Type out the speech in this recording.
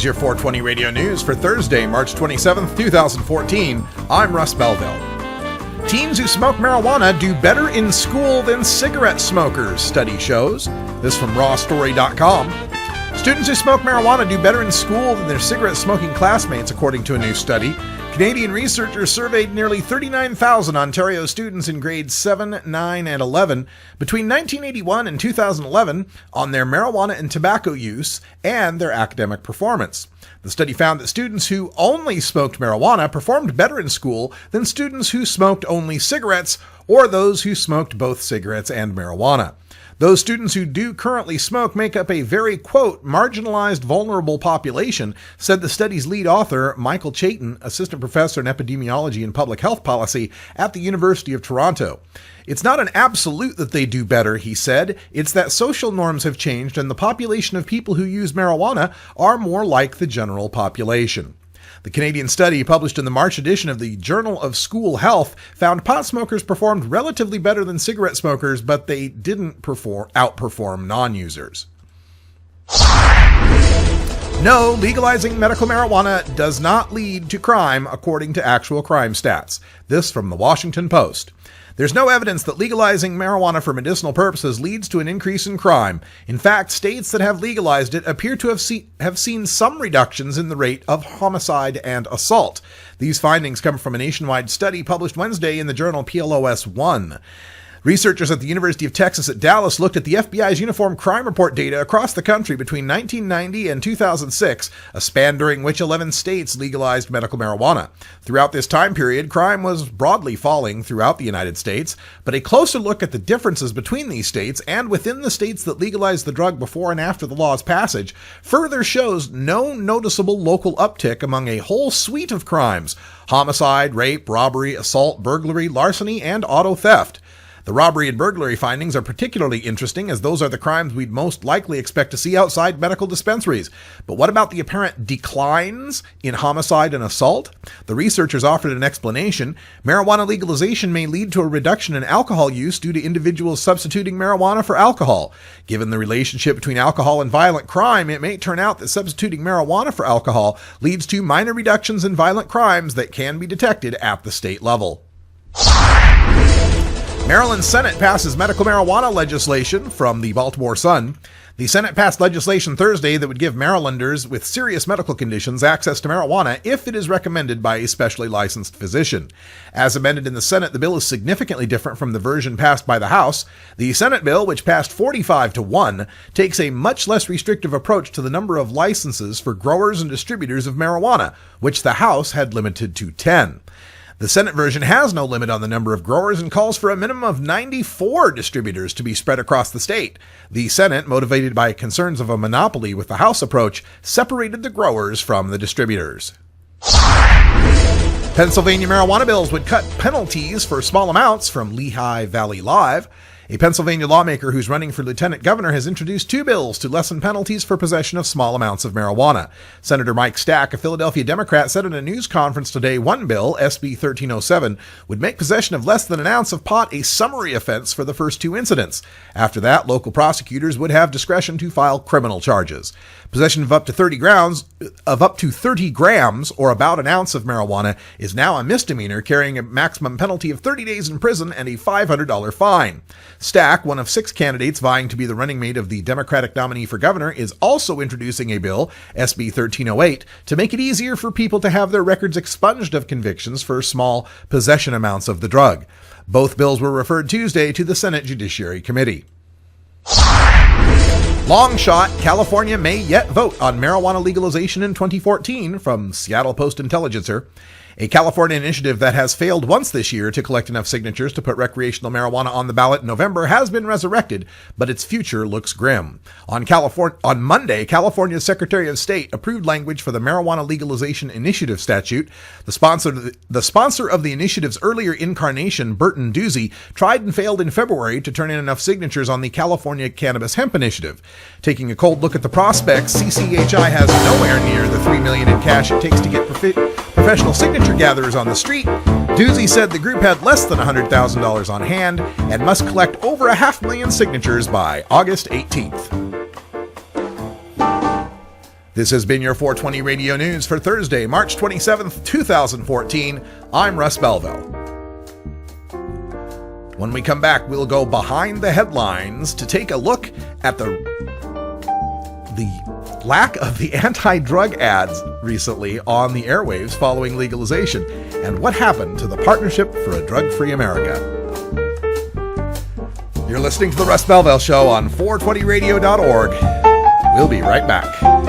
is your 420 Radio News for Thursday, March 27th, 2014. I'm Russ Belville. Teens who smoke marijuana do better in school than cigarette smokers, study shows. This from rawstory.com. Students who smoke marijuana do better in school than their cigarette-smoking classmates, according to a new study. Canadian researchers surveyed nearly 39,000 Ontario students in grades 7, 9, and 11 between 1981 and 2011 on their marijuana and tobacco use and their academic performance. The study found that students who only smoked marijuana performed better in school than students who smoked only cigarettes or those who smoked both cigarettes and marijuana. Those students who do currently smoke make up a very, quote, marginalized, vulnerable population, said the study's lead author, Michael Chaitin, assistant professor in epidemiology and public health policy at the University of Toronto. It's not an absolute that they do better, he said. It's that social norms have changed and the population of people who use marijuana are more like the general population. The Canadian study, published in the March edition of the Journal of School Health, found pot smokers performed relatively better than cigarette smokers, but they didn't outperform non-users. No, legalizing medical marijuana does not lead to crime, according to actual crime stats. This from the Washington Post. There's no evidence that legalizing marijuana for medicinal purposes leads to an increase in crime. In fact, states that have legalized it appear to have seen some reductions in the rate of homicide and assault. These findings come from a nationwide study published Wednesday in the journal PLOS One. Researchers at the University of Texas at Dallas looked at the FBI's Uniform Crime Report data across the country between 1990 and 2006, a span during which 11 states legalized medical marijuana. Throughout this time period, crime was broadly falling throughout the United States, but a closer look at the differences between these states and within the states that legalized the drug before and after the law's passage further shows no noticeable local uptick among a whole suite of crimes: homicide, rape, robbery, assault, burglary, larceny, and auto theft. The robbery and burglary findings are particularly interesting, as those are the crimes we'd most likely expect to see outside medical dispensaries. But what about the apparent declines in homicide and assault? The researchers offered an explanation. Marijuana legalization may lead to a reduction in alcohol use due to individuals substituting marijuana for alcohol. Given the relationship between alcohol and violent crime, it may turn out that substituting marijuana for alcohol leads to minor reductions in violent crimes that can be detected at the state level. Maryland Senate passes medical marijuana legislation, from the Baltimore Sun. The Senate passed legislation Thursday that would give Marylanders with serious medical conditions access to marijuana if it is recommended by a specially licensed physician. As amended in the Senate, the bill is significantly different from the version passed by the House. The Senate bill, which passed 45-1, takes a much less restrictive approach to the number of licenses for growers and distributors of marijuana, which the House had limited to 10. The Senate version has no limit on the number of growers and calls for a minimum of 94 distributors to be spread across the state. The Senate, motivated by concerns of a monopoly with the House approach, separated the growers from the distributors. Pennsylvania marijuana bills would cut penalties for small amounts, from Lehigh Valley Live. A Pennsylvania lawmaker who's running for lieutenant governor has introduced 2 bills to lessen penalties for possession of small amounts of marijuana. Senator Mike Stack, a Philadelphia Democrat, said in a news conference today one bill, SB 1307, would make possession of less than an ounce of pot a summary offense for the first 2 incidents. After that, local prosecutors would have discretion to file criminal charges. Possession of up to 30 grams, or about an ounce of marijuana, is now a misdemeanor, carrying a maximum penalty of 30 days in prison and a $500 fine. Stack, one of 6 candidates vying to be the running mate of the Democratic nominee for governor, is also introducing a bill, SB 1308, to make it easier for people to have their records expunged of convictions for small possession amounts of the drug. Both bills were referred Tuesday to the Senate Judiciary Committee. Long shot, California may yet vote on marijuana legalization in 2014, from Seattle Post-Intelligencer. A California initiative that has failed once this year to collect enough signatures to put recreational marijuana on the ballot in November has been resurrected, but its future looks grim. On Monday, California's Secretary of State approved language for the Marijuana Legalization Initiative statute. The sponsor of the initiative's earlier incarnation, Burton Doozy, tried and failed in February to turn in enough signatures on the California Cannabis Hemp Initiative. Taking a cold look at the prospects, CCHI has nowhere near the $3 million in cash it takes to get professional signature gatherers on the street. Doozy said the group had less than $100,000 on hand and must collect over 500,000 signatures by August 18th. This has been your 420 Radio News for Thursday, March 27th, 2014. I'm Russ Belville. When we come back, we'll go behind the headlines to take a look at the lack of the anti-drug ads recently on the airwaves following legalization, and what happened to the Partnership for a Drug-Free America. You're listening to The Russ Belville Show on 420radio.org. We'll be right back.